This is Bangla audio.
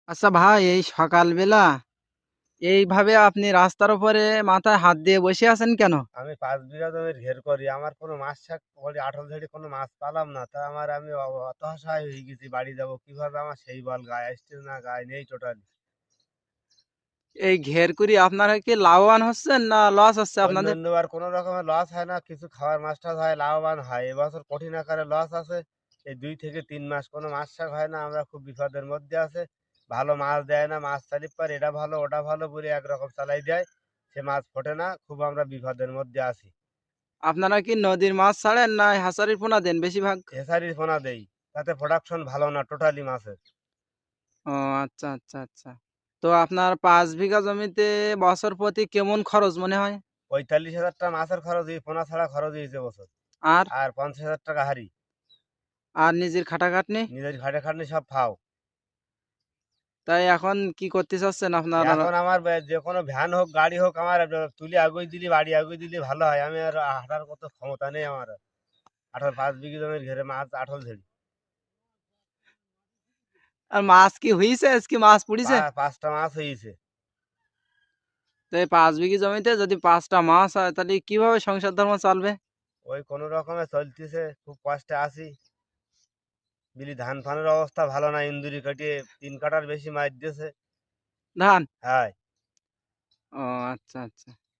আচ্ছা ভাই, এই সকালবেলা এইভাবে আপনি রাস্তার উপরে মাথায় হাত দিয়ে বসে আছেন কেন? আমি 5 বিঘা জমির ঘের করি, আমার কোনো মাছ শাক করি, আটল ঝাড়ি কোনো মাছ পালাম না, তা আমি হতাশায় হয়ে গেছি। বাড়ি যাব কিভাবে, আমার সেই বল গায়ে আসছে না, গায়ে নেই টোটালি। এই ঘের করে আপনারা কি লাভবান হচ্ছেন না লস হচ্ছে অন্য আপনাদের? অন্যবার কোনো রকমের লস হয় না, কিছু খাওয়ার মাছ টাছ হয়, লাভবান হয়। এবছর কঠিন আকারে লস আছে। এই 2 থেকে 3 মাস কোনো মাছ শাক হয় না, আমরা খুব বিপদের মধ্যে আছে। ভালো মাছ দেয় না, মাছ চালিয়ে পার এটা ভালো ওটা ভালো বলে একরকম চালাই দেয়, সে মাছ ফোটে না, খুব আমরা বিপদের মধ্যে আছি। আপনারা কি নদীর মাছ ছাড়েন না হাসারির পোনা দেন বেশিরভাগ? হেসারির পোনা দেই, তাতে প্রোডাকশন ভালো না টোটালি মাছের। ও আচ্ছা আচ্ছা আচ্ছা। তো আপনার 5 বিঘা জমিতে বছর প্রতি কেমন খরচ মনে হয়? 45,000 টাকা মাছের খরচ, এই পোনা ছাড়া খরচ হয়েছে বছর। আর আর 50,000 টাকা হারি। আর নিজের খাটাখাটনি? নিজের ঘাটে খাটনি সব ফাও। তাই এখন কি করতে চাচ্ছেন আপনার? এখন আমার যে কোনো ভ্যান হোক গাড়ি হোক, আমার তুলি আগুই দিলি বাড়ি আগুই দিলি ভালো হয়। আমি আর হাঁটার কত ক্ষমতা নেই আমার আর। 5 বিঘি জমির ঘেরে মাছ আটল ধরি। আর মাছ কি হইছে, আজকে মাছ পড়িছে? 5টা মাছ হয়েছে। তো এই 5 বিঘি জমিতে যদি 5টা মাছ হয় তাহলে কিভাবে সংসার ধর্ম চলবে? ওই কোনো রকমে চলতেছে, খুব কষ্টে আছি। বিলি ধান ফানের অবস্থা ভালো না, ইন্দুরি কাটিয়ে 3 কাঠার বেশি মাছ দিয়েছে। ধান? হ্যাঁ। ও আচ্ছা আচ্ছা।